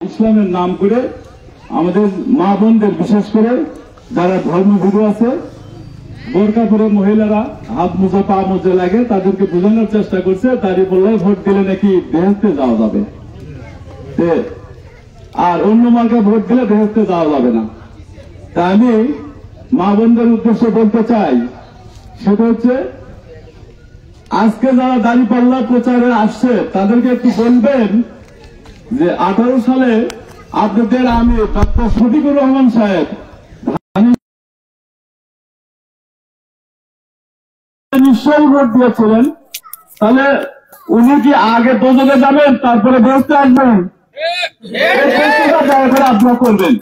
ইসলামের নাম করে আমাদের মা বোনদের বিশেষ করে যারা ধর্মভীরু আছে বোরকা পরে মহিলারা হাত মোজা পা মোজা লাগে তাদেরকে বোঝানোর চেষ্টা করছে দাঁড়িয়ে বললে ভোট দিলে নাকি বেহেশতে যাওয়া যাবে আর অন্য মার্কে ভোট দিলে বেহেশতে যাওয়া যাবে না। তা আমি মা বোনদের উদ্দেশ্যে বলতে চাই সেটা হচ্ছে আজকে যারা দাঁড়িপাল্লা প্রচারে আসছে তাদেরকে একটু বলবেন যে 18 সালে আপনাদের আমি ডক্টর শফিকুর রহমান সাহেব নিশ্চয়ই ভোট দিয়েছিলেন, তাহলে উনি কি আগে দোজখে যাবেন তারপরে বেহেশতে আসবেন? আপনারা করবেন।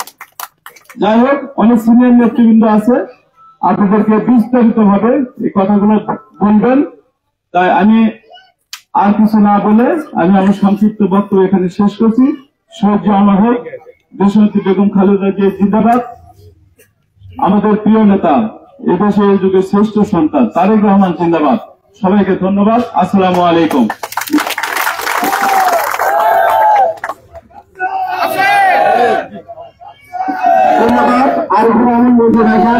যাই হোক, অনেক সিনিয়র নেতৃবৃন্দ আছে, আপনাদেরকে বিস্তারিত ভাবে এই কথাগুলো বলবেন। তাই আমি আর কিছু না বলে আমি আমার সংক্ষিপ্ত বক্তব্য এখানে শেষ করছি। সহ্য আমার হোক, দেশনেত্রী বেগম খালেদা জিয়া জিন্দাবাদ। আমাদের প্রিয় নেতা, এদেশে এই যুগের শ্রেষ্ঠ সন্তান তারেক রহমান জিন্দাবাদ। সবাইকে ধন্যবাদ। আসসালামু আলাইকুম। ধন্যবাদ। আর আমি বলতে রাখা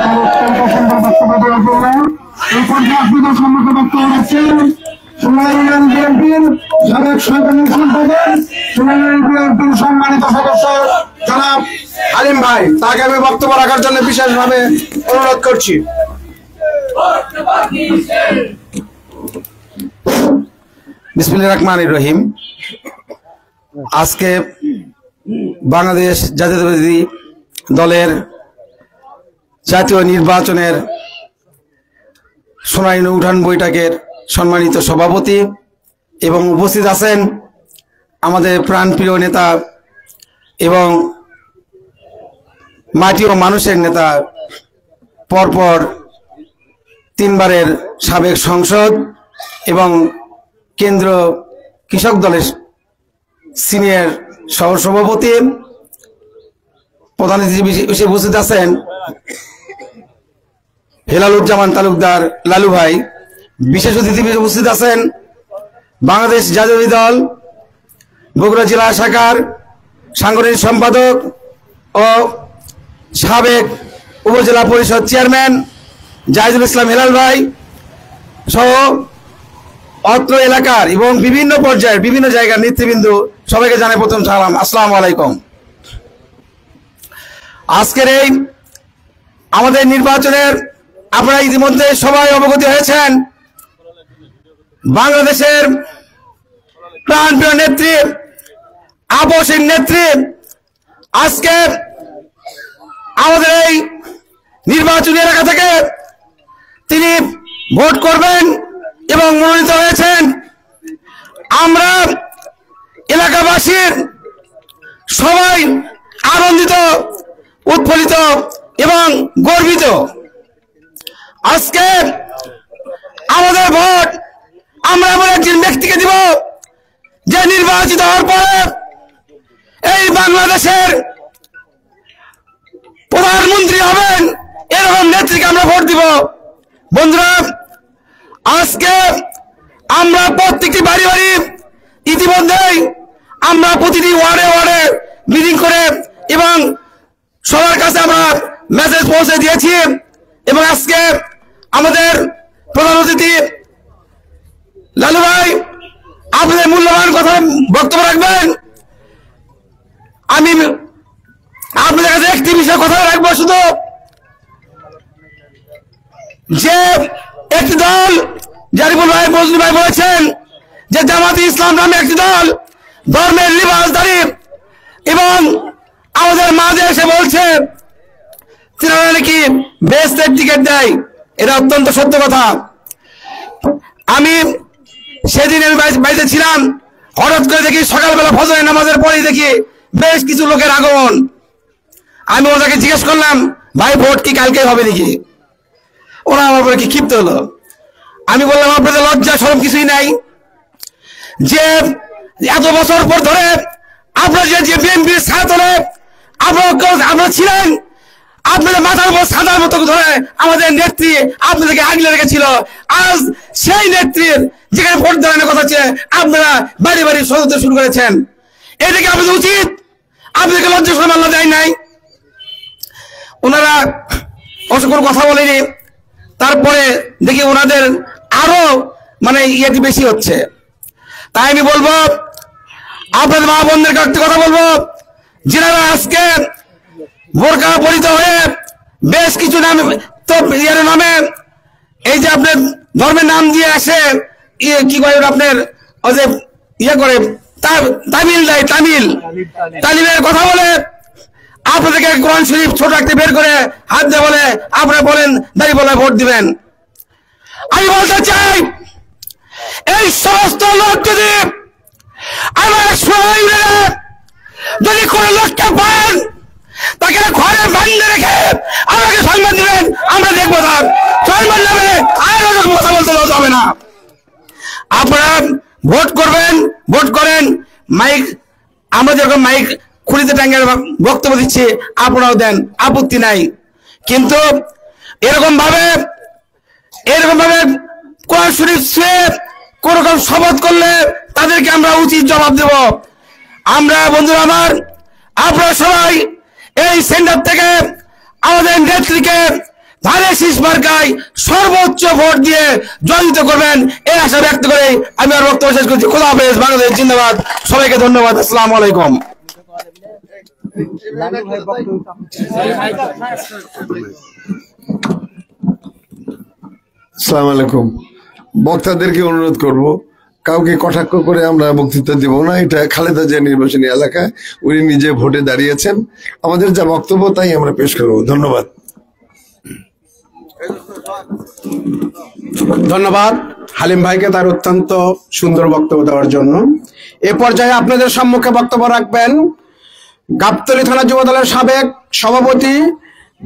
বক্তব্য দেওয়ার জন্য এই পর্যায়ে আপনাদের সম্মুখে বক্তব্য রাখছেন সোনালী ইউনিয়ন বিএনপির সাবেক সাধারণ সম্পাদক, সোনালী ইউনিয়ন বিএনপির সম্মানিত সদস্য জনাব আলিম ভাই। তাকে আমি বক্তব্য রাখার জন্য বিশেষভাবে অনুরোধ করছি। বিসমিল্লাহির রহমানির রহিম। আজকে বাংলাদেশ জাতীয়তাবাদী দলের জাতীয় নির্বাচনের সোনালী উঠান বৈঠকের সম্মানিত সভাপতি এবং উপস্থিত আছেন আমাদের প্রাণপ্রিয় নেতা এবং মাটি ও মানুষের নেতা, পরপর 3 বারের সাবেক সংসদ এবং কেন্দ্র কৃষক দলের সিনিয়র সহসভাপতি, প্রধান অতিথি হিসেবে উপস্থিত আছেন হেলালুজ্জামান তালুকদার লালু ভাই। বিশেষ অতিথি হিসেবে উপস্থিত আছেন বাংলাদেশ জাতীয়তাবাদী দল বগুড়া জেলা শাখার সাংগঠনিক সম্পাদক ও সাবেক উপজেলা পরিষদ চেয়ারম্যান জাহিদুল ইসলাম হেলাল ভাই সহ অত্র এলাকার এবং বিভিন্ন পর্যায়ের বিভিন্ন জায়গার নেতৃবৃন্দ, সবাইকে জানাই প্রথম সালাম, আসসালামু আলাইকুম। আজকের এই আমাদের নির্বাচনের আপনারা ইতিমধ্যে সবাই অবগত হয়েছেন, বাংলাদেশের প্রাণপ্রিয় নেত্রী, আপসহীন নেত্রী আজকে আমাদের এই নির্বাচনী এলাকা থেকে তিনি ভোট করবেন এবং মনোনীত হয়েছেন। আমরা এলাকাবাসীর সবাই আনন্দিত, উৎফুল্লিত এবং গর্বিত। আজকে আমাদের ভোট আমরা এমন একজন ব্যক্তিকে দিব যে নির্বাচিত হওয়ার পরে এই বাংলাদেশের প্রধানমন্ত্রী হবেন, এরকম নেত্রীকে আমরা ভোট দিব। বন্ধুরা, আজকে আমরা প্রত্যেকটি বাড়ি বাড়ি ইতিমধ্যেই আমরা প্রতিটি ওয়ার্ডে ওয়ার্ডে মিটিং করে এবং সবার কাছে আমরা মেসেজ পৌঁছে দিয়েছি এবং আজকে আমাদের প্রধান অতিথি লালু ভাই আপনাদের মূল্যবান কথা বক্তব্য রাখবেন। আমি আপনাদের কাছে একটি বিষয় কথা রাখবো, শুধু যে একটি দল জারিফুল ভাই মজনু ভাই বলেছেন যে জামাতে ইসলাম নামে একটি দল ধর্মের লিবাসধারী এবং আমাদের মাঝে এসে বলছে তিনারা নাকি বেহেশতের টিকিট দেয়। এটা অত্যন্ত সত্য কথা। আমি সেদিন বাড়িতে ছিলাম, হঠাৎ করে দেখি সকালবেলা ফজরের নামাজের পরেই দেখি বেশ কিছু লোকের আগমন। আমি ওদেরকে জিজ্ঞেস করলাম, ভাই ভোট কি কালকে হবে নাকি? ওরা আমার উপরে কি ক্ষিপ্ত হলো। আমি বললাম, আপনাদের লজ্জা সরম কিছুই নাই যে এত বছর পর ধরে আপনারা যে বিএনপির ছাত্রে আপনারা ছিলেন, আপনাদের মাথার উপর সাদার মতো ধরে আমাদের নেত্রী আপনাদেরকে আগলে রেখেছিল। আজ সেই নেত্রীর যেখানে ভোট দেওয়ার কথা হচ্ছে আপনারা বাড়ি বাড়ি সদস্য শুরু করেছেন। এটাকে আপনাদের উচিত লজ্জা আল্লাহ দেয় নাই। ওনারা অসংখ্য কথা বলেনি, তারপরে দেখি ওনাদের আরো মানে ইয়েটি বেশি হচ্ছে। তাই আমি বলবো আপনাদের মা বোনদের কাছে কথা বলবো, যারা আজকে বোরকা পরিত হয়ে বেশ কিছু নামে তো ইয়ার নামে এই যে আপনার ধর্মের নাম দিয়ে আসে কি করে আপনার ওই যে ইয়ে করে তামিল দেয়, তালিমের কথা বলে আপনাদেরকে কোরআন শরীফ ছোট একটা বের করে হাত দিয়ে বলে আপনারা বলেন দাঁড়িপাল্লায় ভোট দিবেন। আমি বলতে চাই এই সমস্ত লোক যদি আমার যদি কোন লোককে পান তাকে ঘরে বান্ধে রেখে আমাকে সম্মান দিবেন, আমরা দেখবো তার সম্মান নেবে, আর কথা বলতে হবে না। আপনারা ভোট করবেন, ভোট করেন, মাইক আমরা যেরকম মাইক খুলিতে টাঙ্গের বক্তব্য দিচ্ছি আপনারাও দেন, আপত্তি নাই। কিন্তু এরকম ভাবে কোরআন শরীফ ছুঁয়ে কোন রকম শপথ করলে তাদেরকে আমরা উচিত জবাব দেব। আমরা বন্ধুরা আমার, আপনারা সবাই এই সেন্টার থেকে আমাদের নেত্রীকে ধানের শীষ মার্কায় সর্বোচ্চ ভোট দিয়ে জয়যুক্ত করবেন, এই আশা ব্যক্ত করে আমি আর বক্তব্য শেষ করছি। খোদা হাফেজ, বাংলাদেশ জিন্দাবাদ, সবাইকে ধন্যবাদ, আসসালামু আলাইকুম। আসসালামু আলাইকুম। বক্তাদেরকে অনুরোধ করব, কাউকে কটাক্ষ করে আমরা বক্তৃতা দিব না। এটা খালেদা জিয়া নির্বাচনী এলাকা, উনি নিজে ভোটে দাঁড়িয়েছেন, আমাদের যা বক্তব্য তাই আমরা পেশ করব। ধন্যবাদ। ধন্যবাদ হালিম ভাইকে তার অত্যন্ত সুন্দর বক্তব্য দেওয়ার জন্য। এ পর্যায়ে আপনাদের সম্মুখে বক্তব্য রাখবেন গাবতলী থানা যুবদলের সাবেক সভাপতি,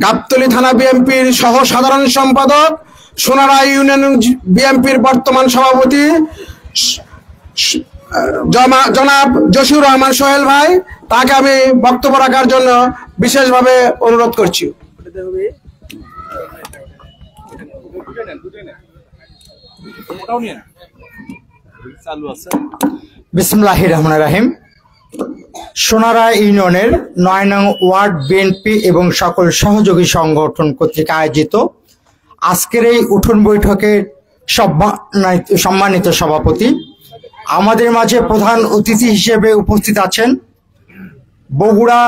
গাবতলী থানা বিএনপির সহ সাধারণ সম্পাদক, সোনারায় ইউনিয়ন বিএনপির বর্তমান সভাপতি জনাব জসিউর রহমান সোহেল ভাই। তাকে আমি বক্তব্য রাখার জন্য বিশেষভাবে অনুরোধ করছি। বিসমিল্লাহির রহমানির রহিম। সোনারায় ইউনিয়নের ৯ নং ওয়ার্ড বিএনপি এবং সকল সহযোগী সংগঠন কর্তৃক আয়োজিত আজকের এই উঠোন বৈঠকের সম্মানিত সভাপতি, আমাদের মাঝে প্রধান অতিথি হিসেবে উপস্থিত আছেন বগুড়া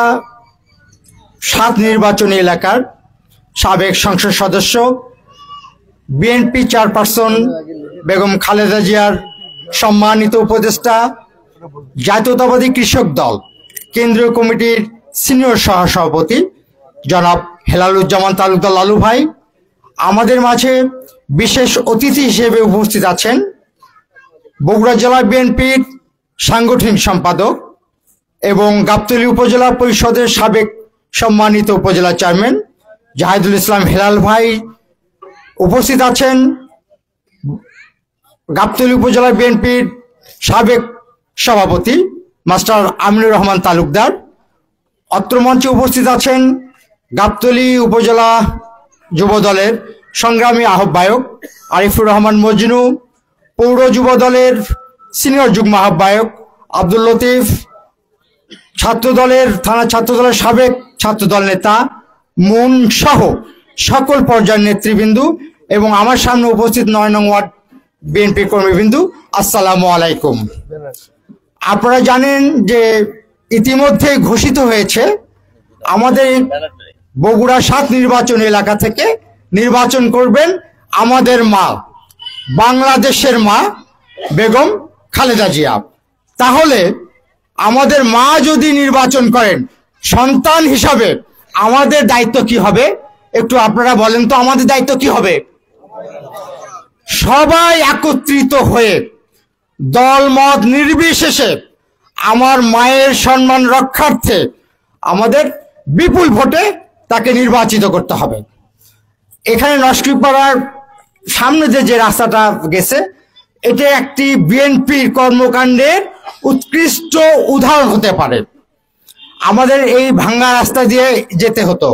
৭ নির্বাচনী এলাকার সাবেক সংসদ সদস্য, বিএনপি চেয়ারপারসন বেগম খালেদা জিয়ার সম্মানিত উপদেষ্টা, জাতীয়তাবাদী কৃষক দল কেন্দ্রীয় কমিটির সিনিয়র সহসভাপতি জনাব হেলালুজ্জামান তালুকদার লালু ভাই। আমাদের মাঝে বিশেষ অতিথি হিসেবে উপস্থিত আছেন বগুড়া জেলা বিএনপির সাংগঠনিক সম্পাদক এবং গাবতলী উপজেলা পরিষদের সাবেক সম্মানিত উপজেলা চেয়ারম্যান জাহিদুল ইসলাম হেলাল ভাই। উপস্থিত আছেন গাবতলী উপজেলা বিএনপির সাবেক সভাপতি মাস্টার আমিনুর রহমান তালুকদার। অত্র মঞ্চে উপস্থিত আছেন গাবতলী উপজেলা যুব দলের সংগ্রামী আহ্বায়ক আরিফুর রহমান মজনু, পৌর যুব দলের সিনিয়র যুগ্ম আহ্বায়ক আব্দুল লতিফ, থানা ছাত্র দলের সাবেক ছাত্র দল নেতা মুন সহ সকল পর্যায়ের নেতৃবৃন্দ এবং আমার সামনে উপস্থিত ৯ নং ওয়ার্ড বিএনপি কর্মীবৃন্দু, আসসালামু আলাইকুম। আপনারা জানেন যে ইতিমধ্যে ঘোষিত হয়েছে আমাদের বগুড়া ৭ নির্বাচনী এলাকা থেকে নির্বাচন করবেন আমাদের মা, বাংলাদেশের মা বেগম খালেদা জিয়া। তাহলে আমাদের মা যদি নির্বাচন করেন, সন্তান হিসাবে আমাদের দায়িত্ব কি হবে? একটু আপনারা বলেন তো, আমাদের দায়িত্ব কি হবে? সবাই একত্রিত হয়ে দল মত নির্বিশেষে আমার মায়ের সম্মান রক্ষার্থে আমাদের বিপুল ভোটে তাকে নির্বাচিত করতে হবে। এখানে নস্কৃপাড়ার সামনে যে রাস্তাটা গেছে, এটা একটি বিএনপির কর্মকাণ্ডের উৎকৃষ্ট উদাহরণ হতে পারে। আমাদের এই ভাঙ্গা রাস্তা দিয়ে যেতে হতো।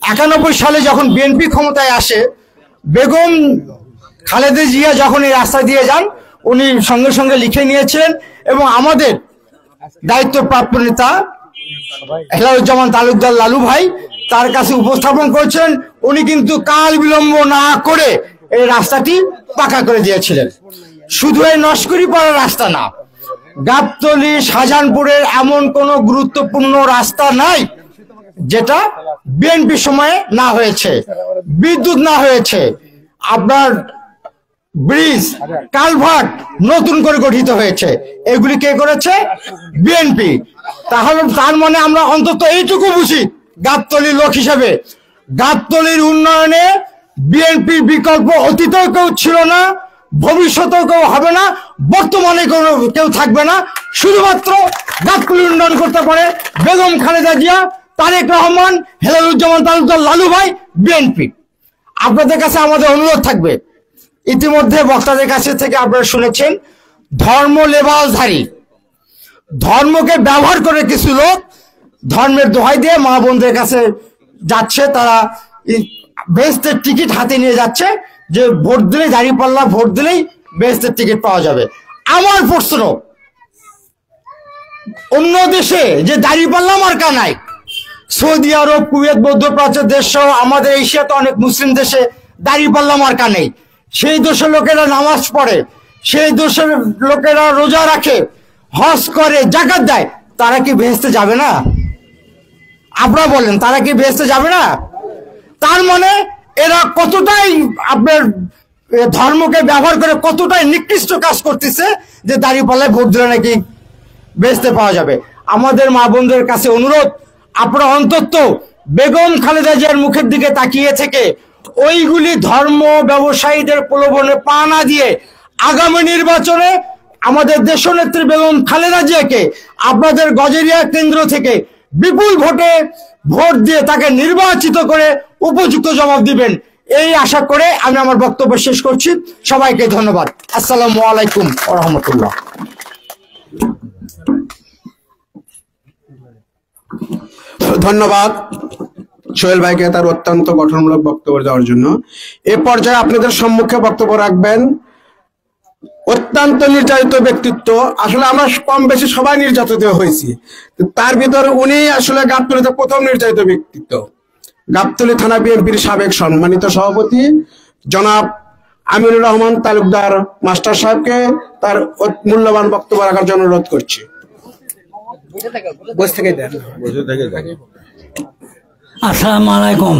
৯১ সালে যখন বিএনপি ক্ষমতায় আসে, বেগম খালেদা জিয়া যখন এই রাস্তা দিয়ে যান, উনি সঙ্গে সঙ্গে লিখে নিয়েছিলেন এবং আমাদের দায়িত্বপ্রাপ্ত নেতা হেলালুজ্জামান তালুকদার লালু ভাই তার কাছে উপস্থাপন করছেন। উনি কিন্তু কাল বিলম্ব না করে এই রাস্তাটি পাকা করে দিয়েছিলেন। শুধু এই নস্করি পাড়া রাস্তা না, গাবতলী শাহজাহানপুরের এমন কোন গুরুত্বপূর্ণ রাস্তা নাই যেটা বিএনপি সময়ে না হয়েছে, বিদ্যুৎ না হয়েছে, আপনার ব্রিজ কালভার্ট নতুন করে গঠিত হয়েছে। এগুলি কে করেছে? বিএনপি। তাহলে তার মানে আমরা অন্তত এইটুকু বুঝি গাবতলীর লোক হিসেবে, গাবতলীর উন্নয়নে বিএনপির বিকল্প অতীতেও কেউ ছিল না, ভবিষ্যতেও কেউ হবে না, বর্তমানে কেউ থাকবে না। শুধুমাত্র গাবতলীর উন্নয়ন করতে পারে বেগম খালেদা জিয়া, তারেক রহমান, হেলালুজ্জামান তালুকদার লালু ভাই, বিএনপি। আপনাদের কাছে আমাদের অনুরোধ থাকবে, ইতিমধ্যে বক্তাদের কাছে থেকে আপনারা শুনেছেন ধর্ম লেবাসধারী, ধর্মকে ব্যবহার করে কিছু লোক ধর্মের দোহাই দিয়ে মা বোনদের কাছে যাচ্ছে, তারা বেহেশতের টিকিট হাতে নিয়ে যাচ্ছে যে ভোট দিলেই, দাঁড়িপাল্লা ভোট দিলেই বেহেশতের টিকিট পাওয়া যাবে। আমার প্রশ্ন, অন্য দেশে যে দাঁড়িপাল্লা মার্কা নাই, সৌদি আরব, কুয়েত, মধ্যপ্রাচ্যের দেশ সহ আমাদের এশিয়াতে অনেক মুসলিম দেশে দাঁড়িপাল্লা মার্কা নেই। সেই দেশের লোকেরা নামাজ পড়ে, সেই দেশের লোকেরা রোজা রাখে, হজ করে, যাকাত দেয়, তারা কি বেহেশতে যাবে না? আপনারা বলেন, তারা কি বেহেশতে যাবে না? তার মানে এরা কতটাই আপনার ধর্মকে ব্যবহার করে কতটাই নিকৃষ্ট কাজ করতেছে যে দাঁড়িপাল্লায় ভোট দিলে নাকি বেহেশতে পাওয়া যাবে। আমাদের মা বোনদের কাছে অনুরোধ, আপনারা অন্তত বেগম খালেদা জিয়ার মুখের দিকে তাকিয়ে থেকে ওইগুলি ধর্ম ব্যবসায়ীদের প্রলোভনে পা না দিয়ে আগামী নির্বাচনে আমাদের দেশনেত্রী বেগম খালেদা জিয়াকে আপনাদের গজেরিয়া কেন্দ্র থেকে বিপুল ভোটে ভোট দিয়ে তাকে নির্বাচিত করে উপযুক্ত জবাব দিবেন, এই আশা করে আমি আমার বক্তব্য শেষ করছি। সবাইকে ধন্যবাদ। আসসালামু আলাইকুম ওয়া রাহমাতুল্লাহ। ধন্যবাদ সোহেল ভাইকে তার অত্যন্ত গঠনমূলক বক্তব্য দেওয়ার জন্য। এ পর্যায়ে আপনাদের সম্মুখে বক্তব্য রাখবেন অত্যন্ত নির্যাতিত ব্যক্তিত্ব। আসলে আমরা কম বেশি সবাই নির্যাতিত হয়েছি, তার ভিতরে উনি আসলে গাবতলীতে প্রথম নির্যাতিত ব্যক্তিত্ব। গাবতলী থানা বিএনপির সাবেক সম্মানিত সভাপতি জনাব আমিনুর রহমান তালুকদার মাস্টার সাহেবকে তার মূল্যবান বক্তব্য রাখার জন্য অনুরোধ করছি। আসসালামু আলাইকুম,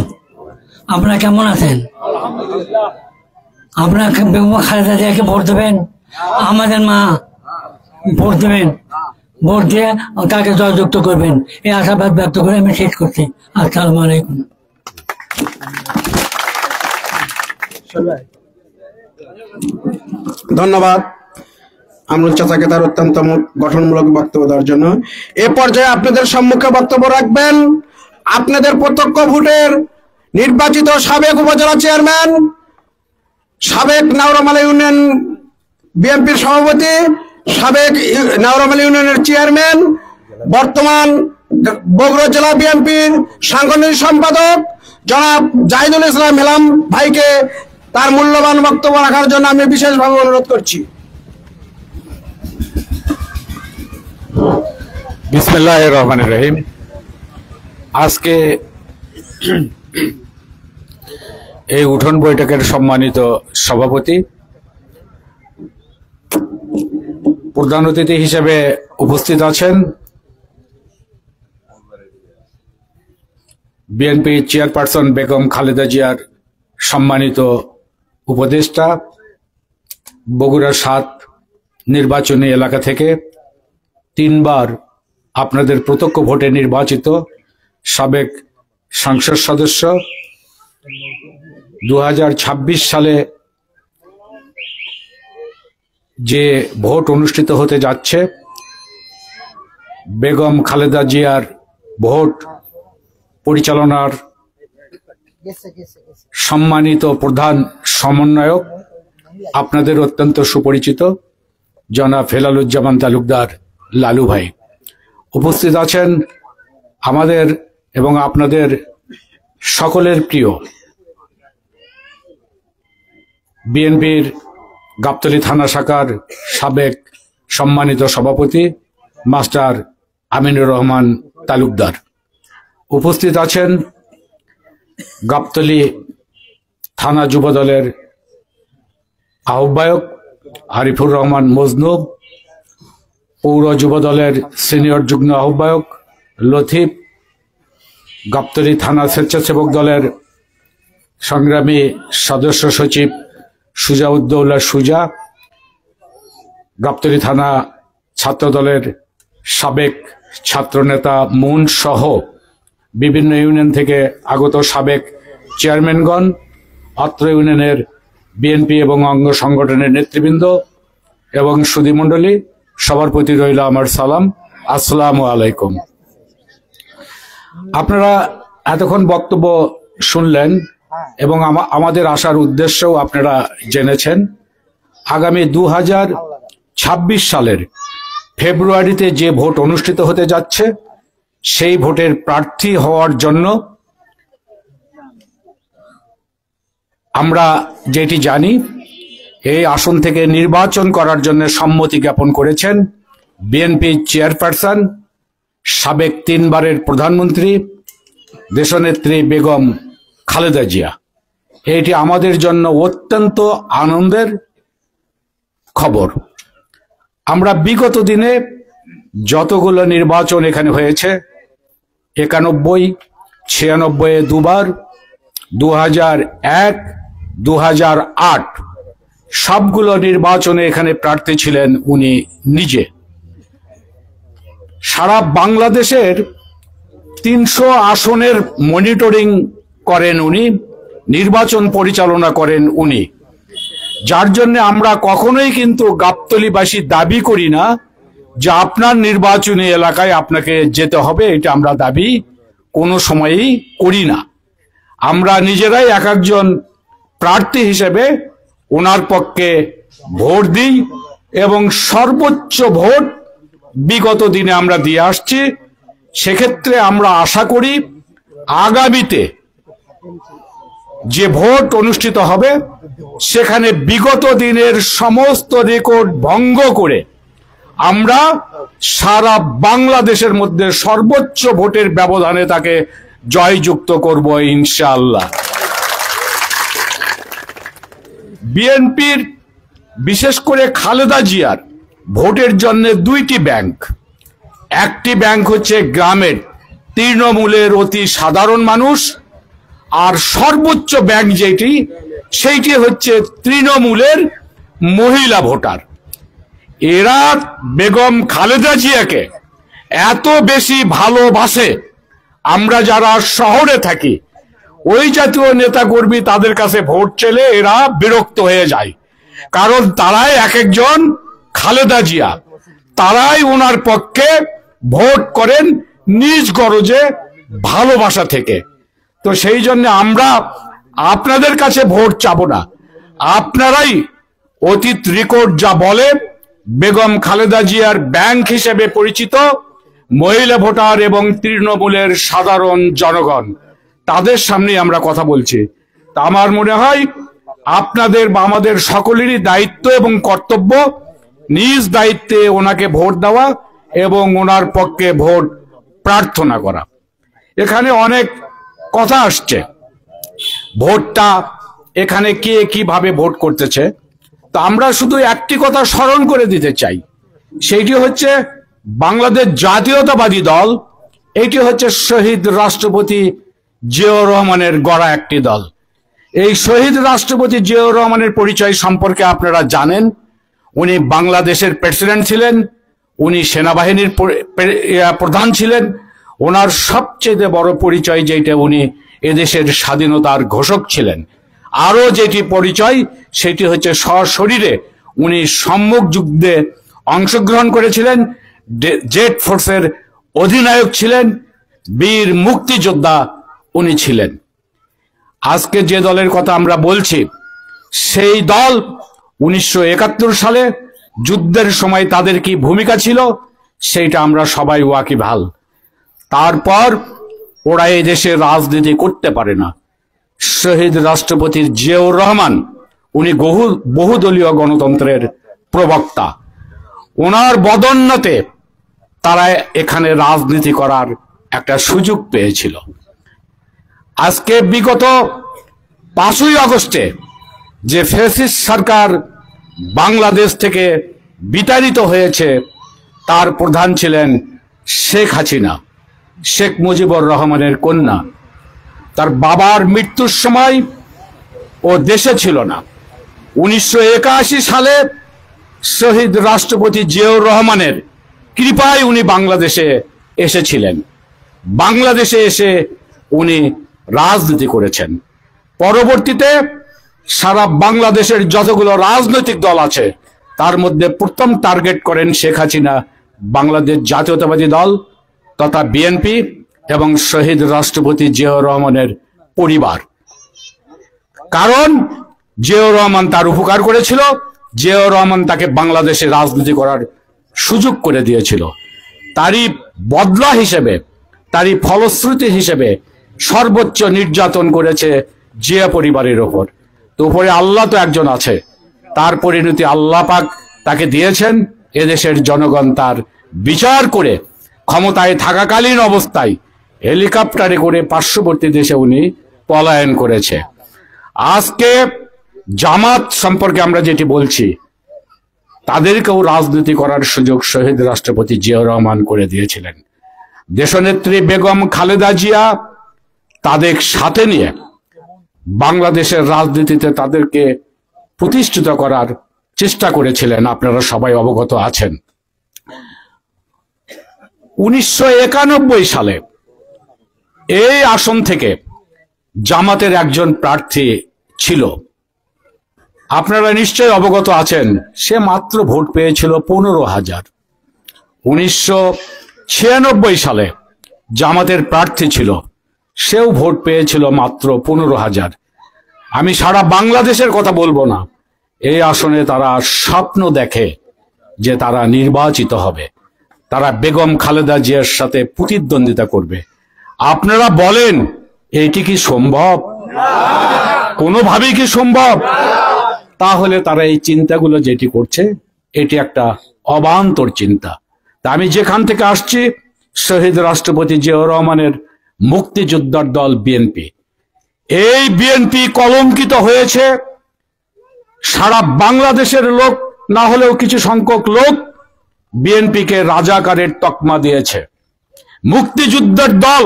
আপনারা কেমন আছেন? আপনারা বেগম খালেদা জিয়াকে ভোট দেবেন, আমাদের মা ভোট দেবেন, ভোট দিয়ে তাকে জয়যুক্ত করবেন, এই আশাবাদ ব্যক্ত করে আমি শেষ করছি। আসসালামু আলাইকুম। ধন্যবাদ আমরুল চাচাকে তার অত্যন্ত গঠনমূলক বক্তব্য দেওয়ার জন্য। এ পর্যায়ে আপনাদের সম্মুখে বক্তব্য রাখবেন আপনাদের প্রত্যক্ষ ভোটের নির্বাচিত সাবেক উপজেলা চেয়ারম্যান, সাবেক নাওরামালী ইউনিয়ন বিএনপির সভাপতি, সাবেক নাওরামালী ইউনিয়নের চেয়ারম্যান, বর্তমান বগুড়া জেলা বিএনপির সাংগঠনিক সম্পাদক জনাব জাহিদুল ইসলাম হেলাম ভাইকে তার মূল্যবান বক্তব্য রাখার জন্য আমি বিশেষভাবে অনুরোধ করছি। বিসমিল্লাহির রহমানির রহিম। আজকে এই উঠোন বৈঠকের সম্মানিত সভাপতি, প্রধান অতিথি হিসেবে উপস্থিত আছেন বিএনপি চেয়ারপারসন বেগম খালেদা জিয়ার সম্মানিত উপদেষ্টা, বগুড়া ৭ নির্বাচনী এলাকা থেকে ৩ বার আপনাদের প্রত্যক্ষ ভোটে নির্বাচিত সাবেক সংসদ সদস্য, 2026 সালে যে ভোট অনুষ্ঠিত হতে যাচ্ছে, বেগম খালেদা জিয়ার ভোট পরিচালনার সম্মানিত প্রধান সমন্বয়ক, আপনাদের অত্যন্ত সুপরিচিত জনাব হেলালুজ্জামান তালুকদার লালু ভাই। উপস্থিত আছেন আমাদের এবং আপনাদের সকলের প্রিয় বিএনপির গাবতলী থানা শাখার সাবেক সম্মানিত সভাপতি মাস্টার আমিনুর রহমান তালুকদার। উপস্থিত আছেন গাবতলী থানা যুবদলের আহ্বায়ক আরিফুর রহমান মজনু, পৌর যুবদলের সিনিয়র যুগ্ম আহ্বায়ক লতিফ, গাবতলী থানা স্বেচ্ছাসেবক দলের সংগ্রামী সদস্য সচিব সুজাউদ্দৌলা সুজা, গাবতলী থানা ছাত্র দলের সাবেক ছাত্রনেতা মুন সহ বিভিন্ন ইউনিয়ন থেকে আগত সাবেক চেয়ারম্যানগণ, অত্র ইউনিয়নের বিএনপি এবং অঙ্গ সংগঠনের নেতৃবৃন্দ এবং সুধীমণ্ডলী, সবার প্রতি রইল আমার সালাম। আসসালামু আলাইকুম। আপনারা এতক্ষণ বক্তব্য শুনলেন এবং আমাদের আসার উদ্দেশ্যও আপনারা জেনেছেন। আগামী 2026 সালের ফেব্রুয়ারিতে যে ভোট অনুষ্ঠিত হতে যাচ্ছে, সেই ভোটের প্রার্থী হওয়ার জন্য আমরা যেটি জানি, এই আসন থেকে নির্বাচন করার জন্য সম্মতি জ্ঞাপন করেছেন বিএনপি চেয়ারপারসন, সাবেক 3 বারের প্রধানমন্ত্রী দেশনেত্রী বেগম খালেদা জিয়া। এটি আমাদের জন্য অত্যন্ত আনন্দের খবর। আমরা বিগত দিনে যতগুলো নির্বাচন এখানে হয়েছে, 91, 96 দুবার, 2001, 2008 সবগুলো নির্বাচনে এখানে প্রার্থী ছিলেন উনি নিজে। সারা বাংলাদেশের 300 আসনের মনিটরিং করেন উনি, নির্বাচন পরিচালনা করেন উনি, যার জন্য আমরা কখনোই কিন্তু গাবতলীবাসী দাবি করি না যে আপনার নির্বাচনী এলাকায় আপনাকে যেতে হবে, এটা আমরা দাবি কোনো সময়ই করি না। আমরা নিজেরাই এক একজন প্রার্থী হিসেবে ওনার পক্ষে ভোট দিই এবং সর্বোচ্চ ভোট বিগত দিনে আমরা দিয়ে আসছি। সেক্ষেত্রে আমরা আশা করি আগামীতে যে ভোট অনুষ্ঠিত হবে সেখানে বিগত দিনের সমস্ত রেকর্ড ভঙ্গ করে আমরা সারা বাংলাদেশের মধ্যে সর্বোচ্চ ভোটের ব্যবধানে তাকে জয়যুক্ত করব ইনশাআল্লাহ। বিএনপির বিশেষ করে খালেদা জিয়ার ভোটের জন্য 2টি ব্যাংক। একটি ব্যাংক হচ্ছে গ্রামের তৃণমূলের অতি সাধারণ মানুষ, আর সর্বোচ্চ ব্যাংক যেটি সেইটি হচ্ছে তৃণমূলের মহিলা ভোটার। এরা বেগম খালেদা জিয়াকে এত বেশি ভালোবাসে, আমরা যারা শহরে থাকি ওই জাতীয় নেতাকর্মী তাদের কাছে ভোট চেলে এরা বিরক্ত হয়ে যায়, কারণ তারাই এক একজন খালেদা জিয়া, তারাই ওনার পক্ষে ভোট করেন নিজ গরজে ভালোবাসা থেকে। তো সেই জন্য আমরা আপনাদের কাছে ভোট চাবো না, আপনারাই অতীত রেকর্ড যা বলে বেগম খালেদা জিয়ার ব্যাংক হিসেবে পরিচিত মহিলা ভোটার এবং তৃণমূলের সাধারণ জনগণ, তাদের সামনে আমরা কথা বলছি। তা আমার মনে হয় আপনাদের বা আমাদের সকলেরই দায়িত্ব এবং কর্তব্য নিজ দায়িত্বে ওনাকে ভোট দেওয়া এবং ওনার পক্ষে ভোট প্রার্থনা করা। এখানে অনেক কথা আসছে, ভোটটা এখানে কে কিভাবে ভোট করতেছে। তো আমরা শুধু একটি কথা স্মরণ করে দিতে চাই, সেইটি হচ্ছে বাংলাদেশ জাতীয়তাবাদী দল, এটি হচ্ছে শহীদ রাষ্ট্রপতি জিয়াউর রহমানের গড়া একটি দল। এই শহীদ রাষ্ট্রপতি জিয়াউর রহমানের পরিচয় সম্পর্কে আপনারা জানেন। উনি বাংলাদেশের প্রেসিডেন্ট ছিলেন, উনি সেনাবাহিনীর প্রধান ছিলেন। ওনার সবচেয়ে বড় পরিচয় যেটা, উনি এদেশের স্বাধীনতার ঘোষক ছিলেন। আরো যেটি পরিচয় সেটি হচ্ছে সশরীরে উনি সম্মুখ যুদ্ধে অংশগ্রহণ করেছিলেন, জেড ফোর্সের অধিনায়ক ছিলেন, বীর মুক্তিযোদ্ধা উনি ছিলেন। আজকে যে দলের কথা আমরা বলছি সেই দল 1971 সালে যুদ্ধের সময় তাদের কি ভূমিকা ছিল সেইটা আমরা সবাই ওয়াকিবহাল। তারপর ওরা এই দেশে রাজনীতি করতে পারে না। শহীদ রাষ্ট্রপতি জিয়াউর রহমান উনি বহুদলীয় গণতন্ত্রের প্রবক্তা। ওনার বদন্যতে তারা এখানে রাজনীতি করার একটা সুযোগ পেয়েছিল। আজকে বিগত 5ই আগস্টে যে ফ্যাসিস্ট সরকার বাংলাদেশ থেকে বিতাড়িত হয়েছে, তার প্রধান ছিলেন শেখ হাসিনা, শেখ মুজিবুর রহমানের কন্যা। তার বাবার মৃত্যুর সময় ও দেশে ছিল না। 1981 সালে শহীদ রাষ্ট্রপতি জিয়াউর রহমানের কৃপায় উনি বাংলাদেশে এসেছিলেন। বাংলাদেশে এসে উনি রাজনীতি করেছেন। পরবর্তীতে সারা বাংলাদেশের যতগুলো রাজনৈতিক দল আছে তার মধ্যে প্রথম টার্গেট করেন শেখ হাসিনা বাংলাদেশ জাতীয়তাবাদী দল তথা বিএনপি এবং শহীদ রাষ্ট্রপতি জিয়াউর রহমানের পরিবার। কারণ জিয়াউর রহমান তার উপকার করেছিল, জিয়াউর রহমান তাকে বাংলাদেশে রাজনীতি করার সুযোগ করে দিয়েছিল। তারই বদলা হিসেবে, তারই ফলশ্রুতি হিসেবে সর্বোচ্চ নির্যাতন করেছে জিয়া পরিবারের ওপর। তো উপরে আল্লাহ তো একজন আছে, তার পরিণতি আল্লাহ পাক তাকে দিয়েছেন। এদেশের জনগণ তার বিচার করে ক্ষমতায় থাকাকালীন অবস্থায় হেলিকপ্টারে করে পার্শ্ববর্তী দেশে উনি পলায়ন করেছে। আজকে জামাত সম্পর্কে আমরা যেটি বলছি, তাদেরকেও রাজনীতি করার সুযোগ শহীদ রাষ্ট্রপতি জিয়াউর রহমান করে দিয়েছিলেন। দেশনেত্রী বেগম খালেদা জিয়া তাদের সাথে নিয়ে বাংলাদেশের রাজনীতিতে তাদেরকে প্রতিষ্ঠিত করার চেষ্টা করেছিলেন, আপনারা সবাই অবগত আছেন। 1991 সালে এই আসন থেকে জামাতের একজন প্রার্থী ছিল, আপনারা নিশ্চয়ই অবগত আছেন, সে মাত্র ভোট পেয়েছিল 15,000। 1996 সালে জামাতের প্রার্থী ছিল, সেও ভোট পেয়েছিল মাত্র 15,000। আমি সারা বাংলাদেশের কথা বলবো না, এই আসনে তারা স্বপ্ন দেখে যে তারা নির্বাচিত হবে, তারা বেগম খালেদা জিয়ার সাথে প্রতিদ্বন্দ্বিতা করবে। আপনারা বলেন এইটি কি সম্ভব? কোনোভাবেই কি সম্ভব? তাহলে তারা এই চিন্তাগুলো যেটি করছে এটি একটা অবান্তর চিন্তা। তা আমি যেখান থেকে আসছি, শহীদ রাষ্ট্রপতি জিয়াউর রহমানের মুক্তিযোদ্ধার দল বিএনপি, এই বিএনপি কলঙ্কিত হয়েছে। সারা বাংলাদেশের লোক না হলেও কিছু সংখ্যক লোক বিএনপিকে রাজাকারের তকমা দিয়েছে। মুক্তিযুদ্ধের দল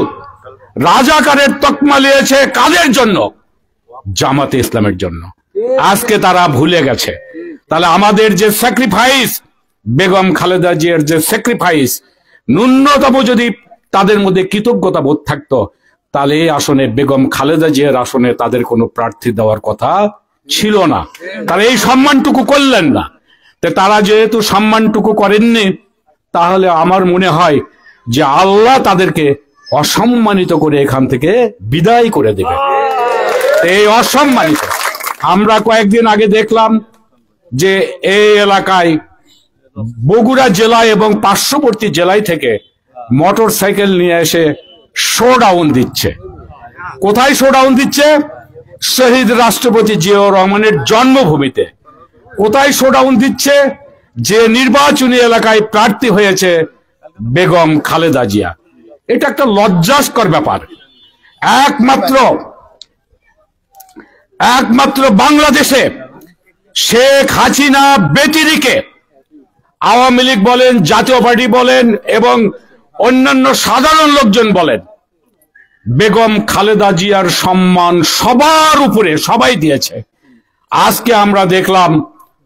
রাজাকারের তকমা নিয়েছে কাদের জন্য? জামাতে ইসলামের জন্য। আজকে তারা ভুলে গেছে। তাহলে আমাদের যে স্যাক্রিফাইস, বেগম খালেদা জিয়ার যে স্যাক্রিফাইস, ন্যূনতম যদি তাদের মধ্যে কৃতজ্ঞতা বোধ থাকতো, তাহলে এই আসনে বেগম খালেদা জিয়ার আসনে তাদের কোনো প্রার্থী দেওয়ার কথা ছিল না। তারা এই সম্মানটুকু করলেন না। তারা যেহেতু সম্মানটুকু করেননি, তাহলে আমার মনে হয় যে আল্লাহ তাদেরকে অসম্মানিত করে এখান থেকে বিদায় করে দেবে। এই অসম্মানিত, আমরা কয়েকদিন আগে দেখলাম যে এই এলাকায় বগুড়া জেলায় এবং পার্শ্ববর্তী জেলায় থেকে মোটর সাইকেল নিয়ে এসে শোডাউন দিচ্ছে। কোথায় শোডাউন দিচ্ছে? শহীদ রাষ্ট্রপতি জিয়াউর রহমানের জন্মভূমিতে। কোথায় শোডাউন দিচ্ছে? যে নির্বাচনী এলাকায় প্রার্থী হয়েছে বেগম খালেদা জিয়া। এটা একটা লজ্জাস্কর ব্যাপার। একমাত্র বাংলাদেশে শেখ হাসিনা ব্যতিরেকে আওয়ামী লীগ বলেন, জাতীয় পার্টি বলেন এবং অন্যান্য সাধারণ লোকজন বলেন, বেগম খালেদা জিয়ার সম্মান সবার উপরে সবাই দিয়েছে। আজকে আমরা দেখলাম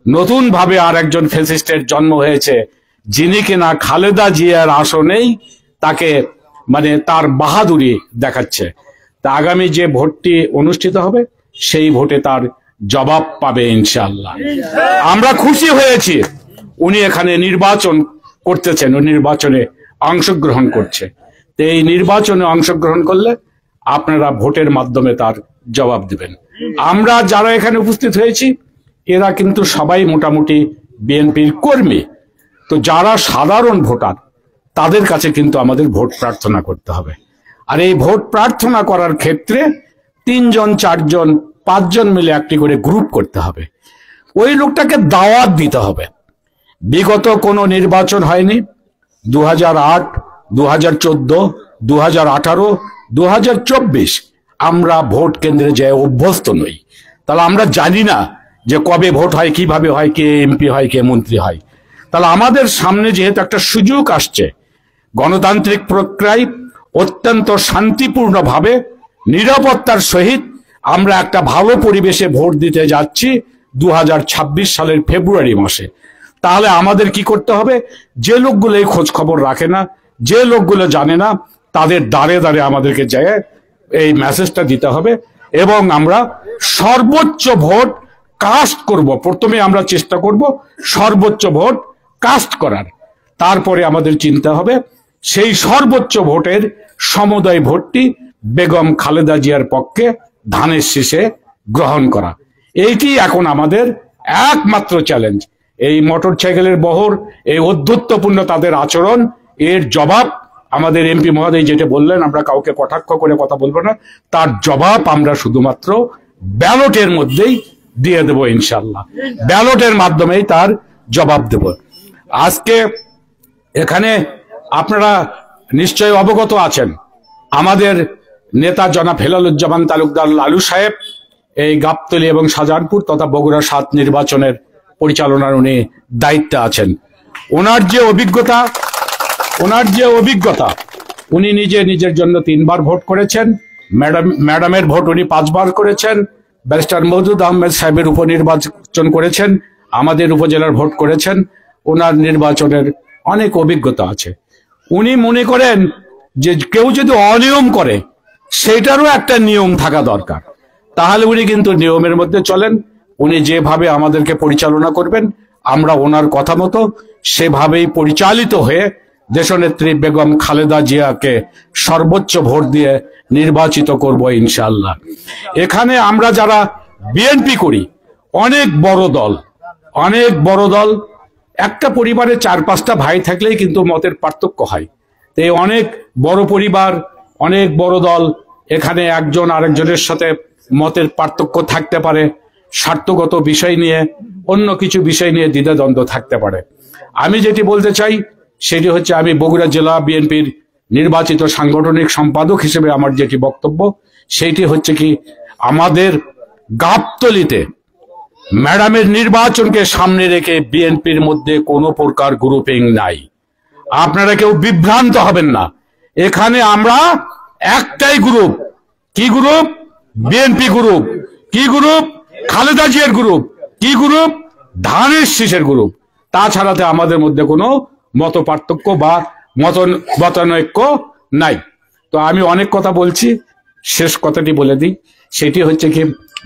নতুন ভাবে আর একজন ফ্যাসিস্টের জন্ম হয়েছে, যিনি কিনা খালেদা জিয়ার আসনেই তাকে তার বাহাদুরি দেখাচ্ছে। তা আগামী যে ভোটটি অনুষ্ঠিত হবে সেই ভোটে তার জবাব পাবে ইনশাআল্লাহ। আমরা খুশি হয়েছি উনি এখানে নির্বাচন করতেছেন, ও নির্বাচনে অংশগ্রহণ করছে। তো এই নির্বাচনে অংশগ্রহণ করলে আপনারা ভোটের মাধ্যমে তার জবাব দিবেন। আমরা যারা এখানে উপস্থিত হয়েছি এরা কিন্তু সবাই মোটামুটি বিএনপির কর্মী। তো যারা সাধারণ ভোটার তাদের কাছে কিন্তু আমাদের ভোট প্রার্থনা করতে হবে। আর এই ভোট প্রার্থনা করার ক্ষেত্রে 3 জন 4 জন 5 জন মিলে একটি করে গ্রুপ করতে হবে। ওই লোকটাকে দাওয়াত দিতে হবে। বিগত কোনো নির্বাচন হয়নি, 2008, 2014, 2018, 2024 আমরা ভোট কেন্দ্রে যাই অভ্যস্ত নই, তাহলে আমরা জানি না যে কবে ভোট হয়, কিভাবে হয়, কে এমপি হয়, কে মন্ত্রী হয়। তাহলে আমাদের সামনে যেহেতু একটা সুযোগ আসছে, গণতান্ত্রিক প্রক্রিয়ায় অত্যন্ত শান্তিপূর্ণভাবে নিরাপত্তার সহিত আমরা একটা ভালো পরিবেশে ভোট দিতে যাচ্ছি 2026 সালের ফেব্রুয়ারি মাসে। তাহলে আমাদের কি করতে হবে? যে লোকগুলো এই খোঁজ খবর রাখে না, যে লোকগুলো জানে না, তাদের দ্বারে দ্বারে আমাদেরকে যায় এই মেসেজটা দিতে হবে এবং আমরা সর্বোচ্চ ভোট কাস্ট করব। প্রথমে আমরা চেষ্টা করব সর্বোচ্চ ভোট কাস্ট করার, তারপরে আমাদের চিন্তা হবে সেই সর্বোচ্চ ভোটের সমুদায় ভোটটি বেগম খালেদা জিয়ার পক্ষে ধানের শীষে গ্রহণ করা। এইটি এখন আমাদের একমাত্র চ্যালেঞ্জ। এই মোটরসাইকেলের বহর, এই অধ্যত্বপূর্ণ তাদের আচরণ, এর জবাব আমাদের এমপি মহোদয় যেটা বললেন, আমরা কাউকে কটাক্ষ করে কথা বলবো না, তার জবাব আমরা শুধুমাত্র ব্যালটের মধ্যেই দিয়ে দেব ইনশাল্লাহ। ব্যালটের মাধ্যমেই তার জবাব দেব। আজকে এখানে আপনারা নিশ্চয়ই অবগত আছেন, আমাদের নেতা জনাব হেলালুজ্জামান তালুকদার লালু সাহেব এই গাবতলী এবং শাহজাহানপুর তথা বগুড়া 7 নির্বাচনের পরিচালনার উনি দায়িত্বে আছেন। ওনার যে অভিজ্ঞতা উনি নিজের জন্য 3 বার ভোট করেছেন, ম্যাডামের ভোট উনি 5 বার করেছেন, ব্যারিস্টার মওদুদ আহমেদ সাহেবের উপনির্বাচন করেছেন, আমাদের উপজেলার ভোট করেছেন। ওনার নির্বাচনের অনেক অভিজ্ঞতা আছে। উনি মনে করেন যে কেউ যদি অনিয়ম করে সেটারও একটা নিয়ম থাকা দরকার, তাহলে উনি কিন্তু নিয়মের মধ্যে চলেন। উনি যেভাবে আমাদেরকে পরিচালনা করবেন, আমরা ওনার কথা মতো সেভাবেই পরিচালিত হয়ে দেশনেত্রী বেগম খালেদা জিয়াকে সর্বোচ্চ ভোট দিয়ে নির্বাচিত করব ইনশাআল্লাহ। এখানে আমরা যারা বিএনপি করি, অনেক বড় দল, একটা পরিবারে 4-5টা ভাই থাকলেই কিন্তু মতের পার্থক্য হয়। এই অনেক বড় পরিবার, অনেক বড় দল, এখানে একজন আরেকজনের সাথে মতের পার্থক্য থাকতে পারে, স্বার্থগত বিষয় নিয়ে, অন্য কিছু বিষয় নিয়ে দ্বিধাদ্বন্দ্ব থাকতে পারে। আমি যেটি বলতে চাই সেটি হচ্ছে, আমি বগুড়া জেলা বিএনপির নির্বাচিত সাংগঠনিক সম্পাদক হিসেবে আমার যেটি বক্তব্য সেইটি হচ্ছে কি, আমাদের গাবতলীতে ম্যাডামের নির্বাচনকে সামনে রেখে বিএনপির মধ্যে কোনো প্রকার গ্রুপিং নাই। আপনারা কেউ বিভ্রান্ত হবেন না। এখানে আমরা একটাই গ্রুপ। কি গ্রুপ? BNP group. কি গ্রুপ? খালেদা জিয়ার গ্রুপ। কি গ্রুপ? ধানের শীষের গ্রুপ। তাছাড়াতে আমাদের মধ্যে কোনো মত পার্থক্য বা মতানৈক্য নাই। তো আমি অনেক কথা বলছি, শেষ কথাটি বলে দিই, সেটি হচ্ছে কি,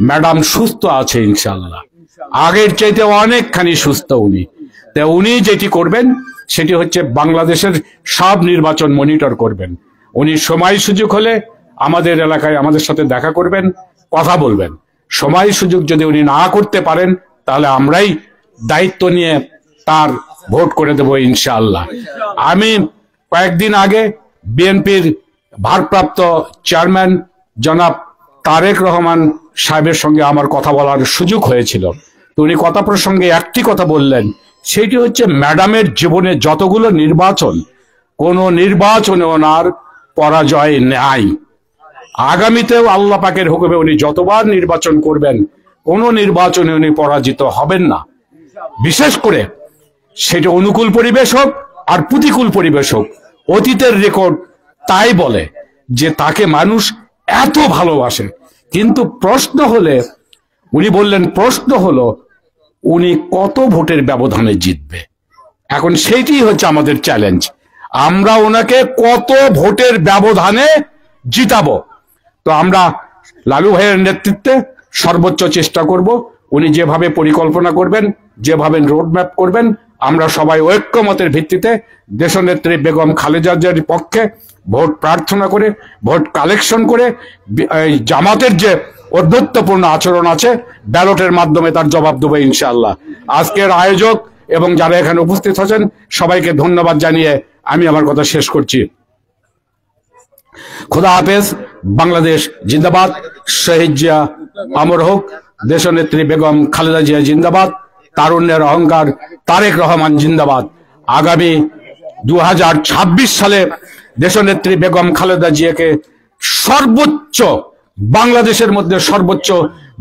ম্যাডাম সুস্থ আছে ইনশাআল্লাহ, আগের চাইতে অনেকখানি সুস্থ উনি। তা উনি যেটি করবেন সেটি হচ্ছে বাংলাদেশের সব নির্বাচন মনিটর করবেন। উনি সময় সুযোগ হলে আমাদের এলাকায় আমাদের সাথে দেখা করবেন, কথা বলবেন। সময় সুযোগ যদি উনি না করতে পারেন তাহলে আমরাই দায়িত্ব নিয়ে তার ভোট করে দেব ইনশাআল্লাহ। আমি কয়েকদিন আগে বিএনপির ভারপ্রাপ্ত চেয়ারম্যান জনাব তারেক রহমান সাহেবের সঙ্গে আমার কথা বলার সুযোগ হয়েছিল। তো উনি কথা প্রসঙ্গে একটি কথা বললেন, সেটি হচ্ছে ম্যাডামের জীবনে যতগুলো নির্বাচন, কোন নির্বাচনে ওনার পরাজয় নাই। আগামীতেও আল্লাহ পাকের হুকুমে উনি যতবার নির্বাচন করবেন, কোন নির্বাচনে উনি পরাজিত হবেন না। বিশেষ করে সেটা অনুকূল পরিবেশ হোক আর প্রতিকূল পরিবেশ হোক, অতীতের রেকর্ড তাই বলে যে তাকে মানুষ এত ভালোবাসে। কিন্তু প্রশ্ন হলে, উনি বললেন প্রশ্ন হলো উনি কত ভোটের ব্যবধানে জিতবে। এখন সেইটি হচ্ছে আমাদের চ্যালেঞ্জ, আমরা ওনাকে কত ভোটের ব্যবধানে জিতাবো। তো আমরা লালু ভাইয়ের নেতৃত্বে সর্বোচ্চ চেষ্টা করব। উনি যেভাবে পরিকল্পনা করবেন, যেভাবে রোডম্যাপ করবেন, আমরা সবাই ঐক্যমতের ভিত্তিতে দেশনেত্রী বেগম খালেদা জিয়ার পক্ষে ভোট প্রার্থনা করে, ভোট কালেকশন করে, জামাতের যে অধ্যত্বপূর্ণ আচরণ আছে ব্যালটের মাধ্যমে তার জবাব দেবো ইনশাআল্লাহ। আজকের আয়োজক এবং যারা এখানে উপস্থিত আছেন সবাইকে ধন্যবাদ জানিয়ে আমি আমার কথা শেষ করছি। খোদা হাফেজ। বাংলাদেশ জিন্দাবাদ। শহীদ জিয়া অমর হোক। দেশনেত্রী বেগম খালেদা জিয়া জিন্দাবাদ। তারুণ্যের অহংকার তারেক রহমান জিন্দাবাদ। আগামী 2026 সালে দেশনেত্রী বেগম খালেদা জিয়াকে সর্বোচ্চ, বাংলাদেশের মধ্যে সর্বোচ্চ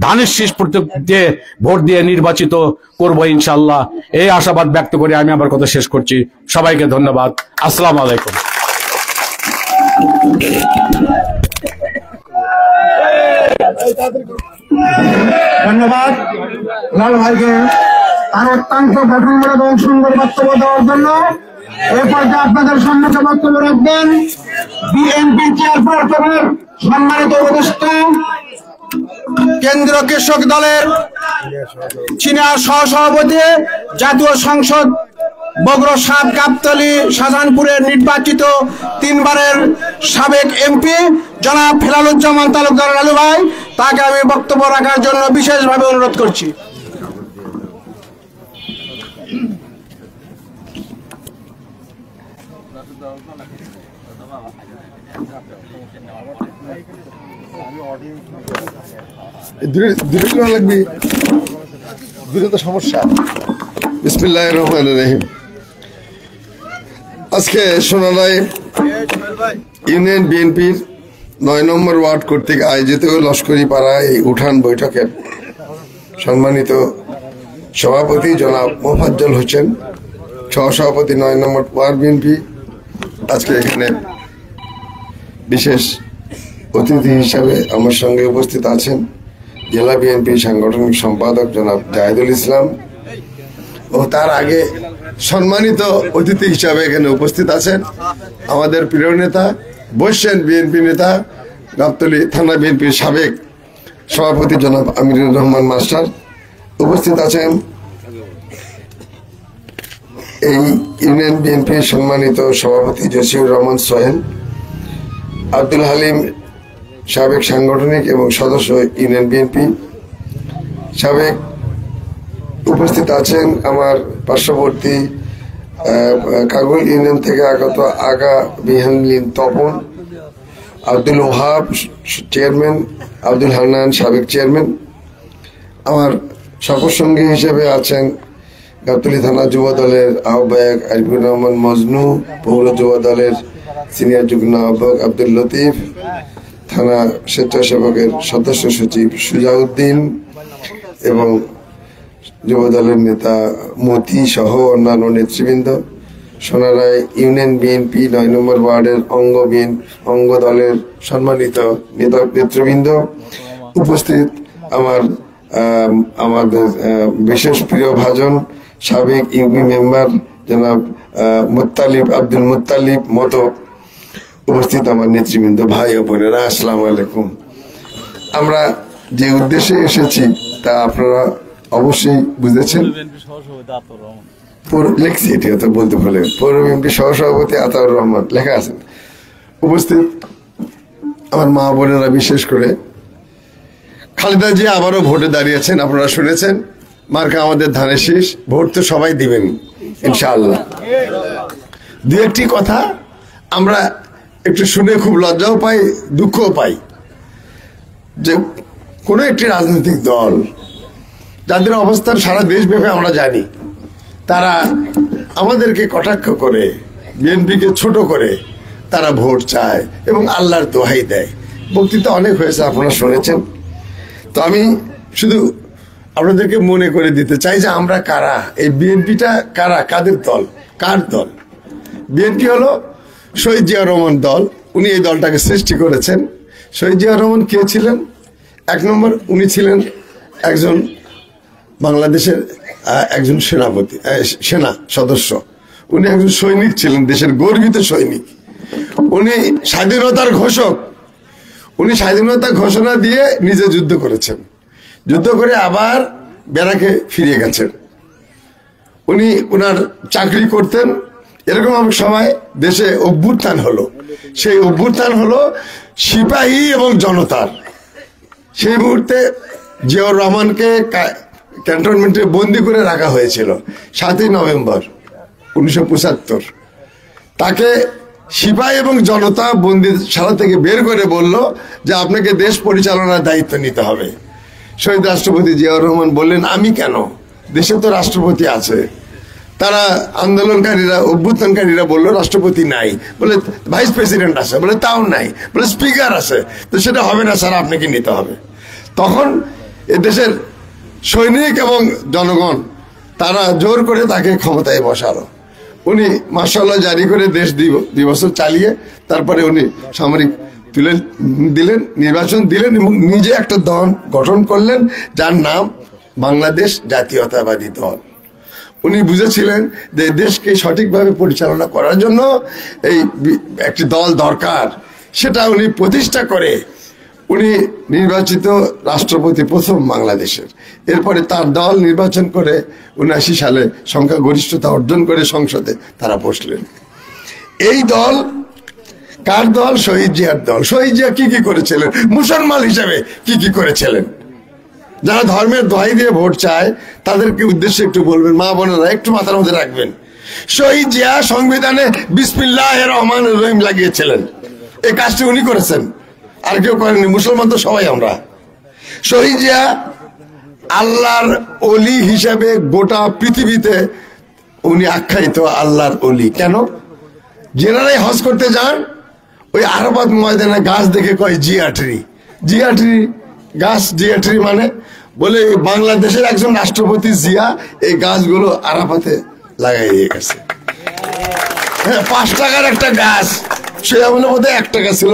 ধানের শীষ প্রতীক দিয়ে ভোট দিয়ে নির্বাচিত করব ইনশাআল্লাহ। এই আশাবাদ ব্যক্ত করে আমি আমার কথা শেষ করছি। সবাইকে ধন্যবাদ। আসসালামু আলাইকুম। ধন্যবাদ লাল ভাইকে আর অত্যন্ত গঠনমূলক এবং সুন্দর বক্তব্য দেওয়ার জন্য। এ পর্যায়ে আপনাদের সম্মুখে বক্তব্য রাখবেন বিএনপি চেয়ারপারসনের সম্মানিত উপদেষ্টা, কেন্দ্রীয় কৃষক দলের সিনিয়র সহসভাপতি, জাতীয় সংসদ বগুড়া ৭ গাবতলী শাহজাহানপুরের নির্বাচিত 3 বারের সাবেক এমপি জনাব হেলালুজ্জামান তালুকদার লালু ভাই, তাকে আমি বক্তব্য রাখার জন্য বিশেষভাবে অনুরোধ করছি। সমস্যা। বিসমিল্লাহির রহমানির রহিম। আজকে সোনারায় ইউনিয়ন বিএনপির 9 নম্বর ওয়ার্ড কর্তৃক আয়োজিত লস্করি পাড়া এই উঠান বৈঠকের সম্মানিত সভাপতি জনাব মোফাজ্জল হোসেন, সহসভাপতি 9 নম্বর ওয়ার্ড বিএনপি, আজকে এখানে বিশেষ অতিথি হিসাবে আমার সঙ্গে উপস্থিত আছেন জেলা বিএনপি সাংগঠনিক সম্পাদক জনাব জাহিদুল ইসলাম, ও তার আগে সম্মানিত অতিথি হিসাবে এখানে উপস্থিত আছেন আমাদের প্রিয় নেতা বৈশ্যান বিএনপি নেতা, গাবতলী থানা বিএনপির সাবেক সভাপতি জনাব আমিরুর রহমান মাস্টার। উপস্থিত আছেন এই ইউনিয়ন বিএনপির সম্মানিত সভাপতি জসিউর রহমান সোহেল, আব্দুল হালিম সাবেক সাংগঠনিক এবং সদস্য ইউনিয়ন বিএনপি সাবেক। উপস্থিত আছেন আমার পার্শ্ববর্তী কাগল ইউনিয়ন থেকে আগত আগা বিহানলিন তপন, আব্দুল ওহাব চেয়ারম্যান, আব্দুল হান্নান সাবেক চেয়ারম্যান। আমার সফরসঙ্গী হিসেবে আছেন গাবতলী থানা যুব দলের আহ্বায়ক আরিফুর রহমান মজনু, পৌর যুব দলের সিনিয়র যুগ্ম আহ্বায়ক আব্দুল লতিফ, থানা স্বেচ্ছাসেবকের সদস্য সচিব সুজাউদ্দিন এবং যুব দলের নেতা মতি সহ অন্যান্য নেতৃবৃন্দ, সোনারায় ইউনিয়ন বিএনপি 9 নম্বর ওয়ার্ডের অঙ্গ দলের সম্মানিত নেতৃবৃন্দ, উপস্থিত আমাদের বিশেষ প্রিয় ভাজন সাবেক ইউপি মেম্বার জনাব আব্দুল মুত্তালিব মতো, উপস্থিত আমার নেতৃবৃন্দ, ভাই ও বোনেরা, আসসালামু আলাইকুম। আমরা যে উদ্দেশ্যে এসেছি তা আপনারা অবশ্যই বুঝেছেন। লিখছি, এটি তো বলতে ভুলে, পৌর বিএনপি সহসভাপতি আতাউর রহমান লেখা আছে। উপস্থিত আমার মা বোনেরা, বিশেষ করে খালেদা জিয়া আবারও ভোটে দাঁড়িয়েছেন, আপনারা শুনেছেন। মার্কা আমাদের ধানের শীষ, ভোট তো সবাই দিবেন ইনশাআল্লাহ। দু একটি কথা আমরা একটু শুনে খুব লজ্জাও পাই, দুঃখও পাই যে কোনো একটি রাজনৈতিক দল যাদের অবস্থান সারা দেশব্যাপী আমরা জানি, তারা আমাদেরকে কটাক্ষ করে, বিএনপিকে ছোট করে তারা ভোট চায় এবং আল্লাহর দোহাই দেয়। বক্তৃতা অনেক হয়েছে, আপনারা শুনেছেন। তো আমি শুধু আপনাদেরকে মনে করে দিতে চাই যে আমরা কারা, এই বিএনপিটা কারা, কাদের দল, কার দল। বিএনপি হলো শহীদ জিয়াউর রহমান দল, উনি এই দলটাকে সৃষ্টি করেছেন। শহীদ জিয়াউর রহমান কে ছিলেন? 1 নম্বর, উনি ছিলেন একজন বাংলাদেশের একজন সেনা সদস্য, উনি একজন সৈনিক ছিলেন, দেশের গর্বিত সৈনিক। উনি স্বাধীনতার ঘোষক, উনি স্বাধীনতা ঘোষণা দিয়ে নিজে যুদ্ধ করেছেন, যুদ্ধ করে আবার ব্যারাকে ফিরে গেছেন। উনি ওনার চাকরি করতেন। এরকম অনেক সময় দেশে অভ্যুত্থান হলো, সেই অভ্যুত্থান হলো সিপাহী এবং জনতার। সেই মুহূর্তে জিয়াউর রহমানকে ক্যান্টনমেন্টে বন্দি করে রাখা হয়েছিল 7ই নভেম্বর 1975। তাকে সিপাহী এবং জনতা বন্দিশালা থেকে বের করে বলল যে আপনাকে দেশ পরিচালনার দায়িত্ব নিতে হবে। শহীদ রাষ্ট্রপতি জিয়াউর রহমান বললেন, আমি কেন, দেশে তো রাষ্ট্রপতি আছে। তারা আন্দোলনকারীরা অভ্যুত্থানকারীরা বললো রাষ্ট্রপতি নাই, বলে ভাইস প্রেসিডেন্ট আছে, বলে তাও নাই, বলে স্পিকার আছে, তো সেটা হবে না স্যার, আপনাকে নিতে হবে। তখন এদেশের সৈনিক এবং জনগণ তারা জোর করে তাকে ক্ষমতায় বসালো। উনি মার্শাল্লাহ জারি করে দেশ 2 বছর চালিয়ে তারপরে উনি সামরিক তুলে দিলেন, নির্বাচন দিলেন এবং নিজে একটা দল গঠন করলেন যার নাম বাংলাদেশ জাতীয়তাবাদী দল। উনি বুঝেছিলেন যে দেশকে সঠিকভাবে পরিচালনা করার জন্য এই একটি দল দরকার, সেটা উনি প্রতিষ্ঠা করে উনি নির্বাচিত রাষ্ট্রপতি প্রথম বাংলাদেশের। এরপরে তার দল নির্বাচন করে 79 সালে সংখ্যাগরিষ্ঠতা অর্জন করে সংসদে তারা বসলেন। এই দল কার দল? শহীদ জিয়ার দল। শহীদ জিয়া কি কি করেছিলেন, মুসলমান হিসেবে কি কি করেছিলেন? যারা ধর্মের দোহাই দিয়ে ভোট চায় তাদেরকে উদ্দেশ্যে একটু বলবেন, মা বোনেরা একটু মাথার মধ্যে রাখবেন। শহীদ জিয়া সংবিধানে বিসমিল্লাহির রহমানির রহিম লাগিয়েছিলেন, এই কাজটি উনি করেছেন, আর কেউ করেনি। মুসলমান তো সবাই আমরা। শহীদ জিয়া আল্লাহর অলি হিসাবে গোটা পৃথিবীতে উনি আখ্যায়িত আল্লাহর অলি। কেন? যেনারাই হজ করতে যান ওই আরাফাত ময়দানে গাছ দেখে কয় জিয়া ট্রি। জিয়া ট্রি গাছ, জিয়া ট্রি মানে বলে বাংলাদেশের একজন রাষ্ট্রপতি জিয়া এই গাছগুলো আরাফাতে লাগাই দিয়ে গেছে। 5 টাকার একটা গাছ, সে আমলের মধ্যে 1 টাকা ছিল।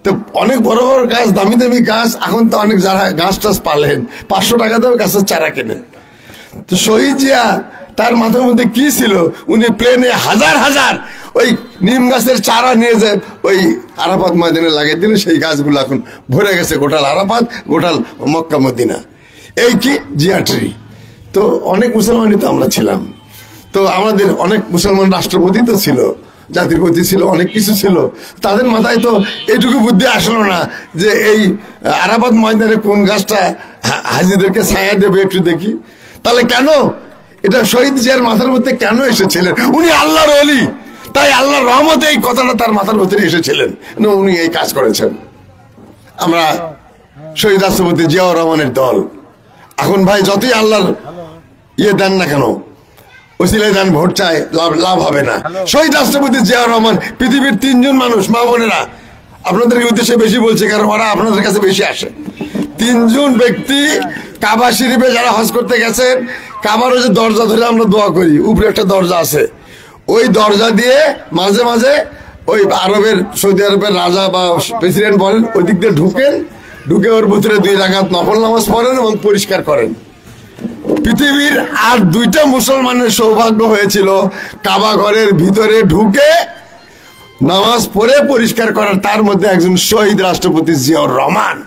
তো অনেক বড় বড় গাছ, দামি দামি গাছ, এখন তো অনেক যারা গাছ টাছ পালেন 500 টাকাতেও গাছের চারা কেনেন। তো শহীদ জিয়া তার মাথার মধ্যে কি ছিল, উনি প্লেনে হাজার হাজার ওই নিম গাছের চারা নিয়ে যায় ওই আরাফাত ময়দানে লাগিয়ে দিলে সেই গাছগুলো এখন ভরে গেছে গোটাল আরাফাত, গোটাল মক্কা মদিনা। এই কি জিয়া ট্রি। তো অনেক মুসলমানই তো আমরা ছিলাম, তো আমাদের অনেক মুসলমান রাষ্ট্রপতি তো ছিল, জাতিপতি ছিল, অনেক কিছু ছিল। তাদের মাথায় তো এইটুকু বুদ্ধি আসলো না যে এই আরাফাত ময়দানে কোন গাছটা হাজিদেরকে ছায়া দেবে একটু দেখি। তাহলে কেন এটা শহীদ জিয়ার মাথার মধ্যে কেন এসেছিলেন? উনি আল্লাহর ওলি, তাই আল্লাহর রহমতে এই কথাটা তার মাথার মধ্যে এসেছিলেন, উনি এই কাজ করেছেন। আমরা শহীদ রাষ্ট্রপতি জিয়াউর রহমানের দল। এখন ভাই যতই আল্লাহর দেন না কেন, ওসিলায় দেন, ভোট চায়, লাভ হবে না। শহীদ রাষ্ট্রপতি জিয়াউর রহমান পৃথিবীর 3 জন মানুষ, মা বোনেরা আপনাদের উদ্দেশ্যে বেশি বলছে কারণ ওরা আপনাদের কাছে বেশি আসে। 3 জন ব্যক্তি কাবা শরীফে যারা হজ করতে গেছেন, কাবার যে দরজা ধরে আমরা দোয়া করি, উপরে একটা দরজা আছে, ওই দরজা দিয়ে মাঝে মাঝে ওই আরবের, সৌদি আরবের রাজা বা প্রেসিডেন্ট বলেন, ওই দিক দিয়ে ঢুকে ওর ভিতরে 2 রাকাত নফল নামাজ পড়েন এবং পরিষ্কার করেন। পৃথিবীর আর 2টা মুসলমানের সৌভাগ্য হয়েছিল কাবা ঘরের ভিতরে ঢুকে নামাজ পড়ে পরিষ্কার করার, তার মধ্যে একজন শহীদ রাষ্ট্রপতি জিয়াউর রহমান।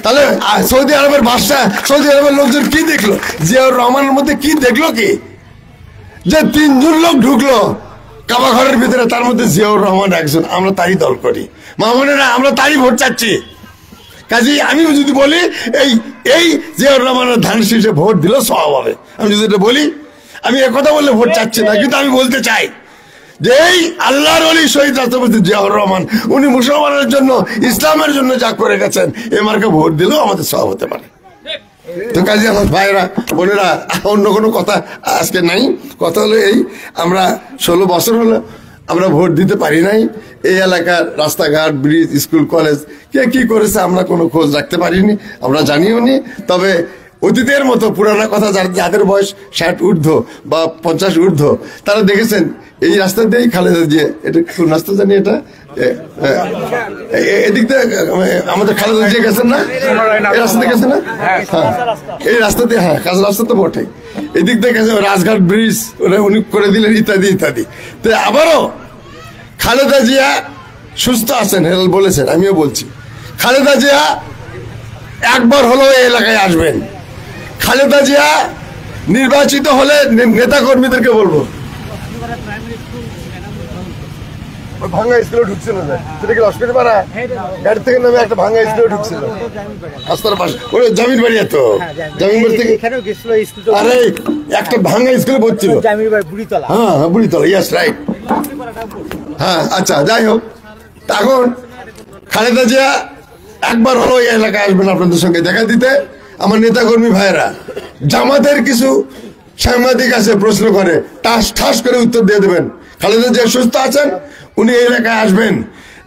তাহলে সৌদি আরবের বাদশা, সৌদি আরবের লোকজন কি দেখলো? জিয়াউর রহমানের মধ্যে কি দেখলো? কি যে 3 জন লোক ঢুকলো কাবা ঘরের ভিতরে, তার মধ্যে জিয়াউর রহমান একজন। আমরা তারই দল করি, মামুনেরা আমরা তারই ভোট চাচ্ছি। কাজে আমি যদি বলি এই জিয়াউর রহমানের ধান শীষে ভোট দিলেও সওয়াব হবে, আমি যদি এটা বলি, আমি একথা বললে ভোট চাচ্ছি না, কিন্তু আমি বলতে চাই যে এই আল্লাহর ওলি শহীদ রাষ্ট্রপতি জিয়াউর রহমান, উনি মুসলমানের জন্য, ইসলামের জন্য যা করে গেছেন, এ মার্কে ভোট দিলেও আমাদের সওয়াব হতে পারে। তো কাজে আমার ভাইরা বোনেরা, অন্য কোনো কথা আজকে নাই। কথা হলো এই, আমরা 16 বছর হলো আমরা ভোট দিতে পারি নাই। এই এলাকার রাস্তাঘাট, ব্রিজ, স্কুল, কলেজ কে কি করেছে আমরা কোনো খোঁজ রাখতে পারিনি, আমরা জানিও নি। তবে অতীতের মতো পুরানা কথা, যাদের বয়স 60 ঊর্ধ্ব বা 50 ঊর্ধ্ব, তারা দেখেছেন এই রাস্তা দিয়েই খালেদা জিয়া, এটা কোন রাস্তা জানি, এটা এদিক দিয়ে আমাদের খালেদা জিয়া গেছেন না, এই রাস্তা দিয়ে গেছে না? হ্যাঁ, এই রাস্তা দিয়ে, হ্যাঁ, কাজ রাস্তা তো বটে, এদিক দিয়ে গেছে। রাজঘাট ব্রিজ উনি করে দিলেন, ইত্যাদি ইত্যাদি। তো আবারও খালেদা জিয়া সুস্থ আছেন, হেলাল বলেছেন, আমিও বলছি, খালেদা জিয়া একবার হলেও এই এলাকায় আসবেন। খালেদা জিয়া নির্বাচিত হলে নেতা কর্মীদেরকে বলবো, ভাঙ্গা স্কুলে ঢুকছিল না, সেটা কি লস্করি পাড়া গাড়ি থেকে নামে একটা ভাঙ্গা স্কুলে ঢুকছিল রাস্তার পাশে, ওই জামিন বাড়ি, এত জামিন বাড়ি থেকে আরে একটা ভাঙ্গা স্কুলে পড়ছিল, হ্যাঁ বুড়িতলা, ইয়েস রাইট, হ্যাঁ। আচ্ছা, যাই হোক, এখন খালেদা জিয়া একবার হলো এই এলাকায় আসবেন আপনাদের সঙ্গে দেখা দিতে। আমার নেতাকর্মী ভাইয়েরা, জামাতের কিছু সাংবাদিক আছে প্রশ্ন করে, টাস ঠাস করে উত্তর দিয়ে দেবেন। খালেদা জিয়া সুস্থ আছেন, উনি এই এলাকায় আসবেন।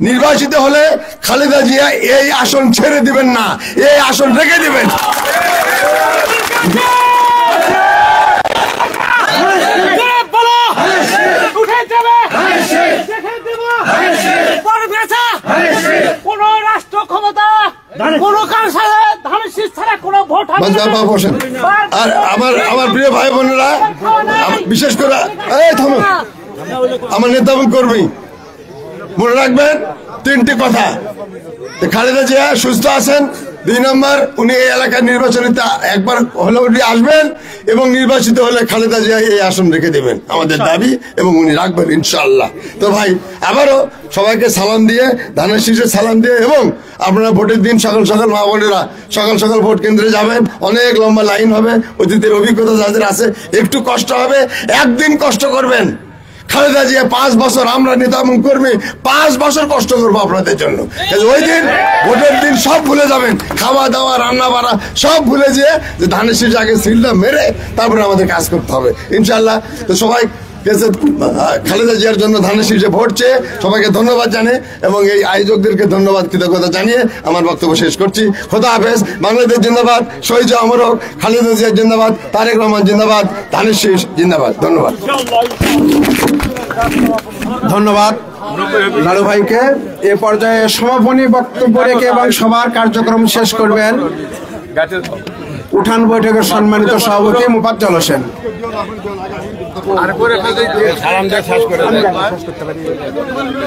নির্বাচিত হলে খালেদা জিয়া এই আসন ছেড়ে দিবেন না, এই আসন রেখে দিবেন। আর আমার প্রিয় ভাই বোনেরা, বিশেষ করে আমার নেতা এবং কর্মী, মনে রাখবেন 3টি কথা। খালেদা জিয়া সুস্থ আছেন, 2 নম্বর উনি এই এলাকার নির্বাচনে একবার হলে উনি আসবেন এবং নির্বাচিত হলে খালেদা জিয়া এই আসন রেখে দেবেন, আমাদের দাবি, এবং উনি রাখবেন ইনশাআল্লাহ। তো ভাই আবারও সবাইকে সালাম দিয়ে, ধানের শীষে সালাম দিয়ে, এবং আপনারা ভোটের দিন সকাল সকাল মা বোনেরা সকাল সকাল ভোট কেন্দ্রে যাবেন। অনেক লম্বা লাইন হবে, অতীতের অভিজ্ঞতা যাদের আছে, একটু কষ্ট হবে, একদিন কষ্ট করবেন। খালেদা জিয়া 5 বছর, আমরা নেতা এবং কর্মী 5 বছর কষ্ট করবো আপনাদের জন্য। ওই দিন ভোটের দিন সব ভুলে যাবেন, খাওয়া দাওয়া রান্না বাড়া সব ভুলে যেয়ে যে ধানের শীষ আগে সিলটা মেরে তারপরে আমাদের কাজ করতে হবে ইনশাল্লাহ। তো সবাই খালেদা জিয়ার জন্য ধানের শীষে ভোট চেয়ে সবাইকে ধন্যবাদ জানিয়ে এবং এই আয়োজকদেরকে ধন্যবাদ কৃতজ্ঞতা জানিয়ে আমার বক্তব্য শেষ করছি। খোদা হাফেজ। বাংলাদেশ জিন্দাবাদ, শহীদ অমর হোক, খালেদা জিয়া জিন্দাবাদ, তারেক রহমান জিন্দাবাদ, ধানের শীষ জিন্দাবাদ। ধন্যবাদ। ধন্যবাদ লালু ভাইকে। এ পর্যায়ে সমাপনী বক্তব্য রেখে এবং সবার কার্যক্রম শেষ করবেন উঠান বৈঠকের সম্মানিত সভাপতি মোফাজ্জল হোসেন।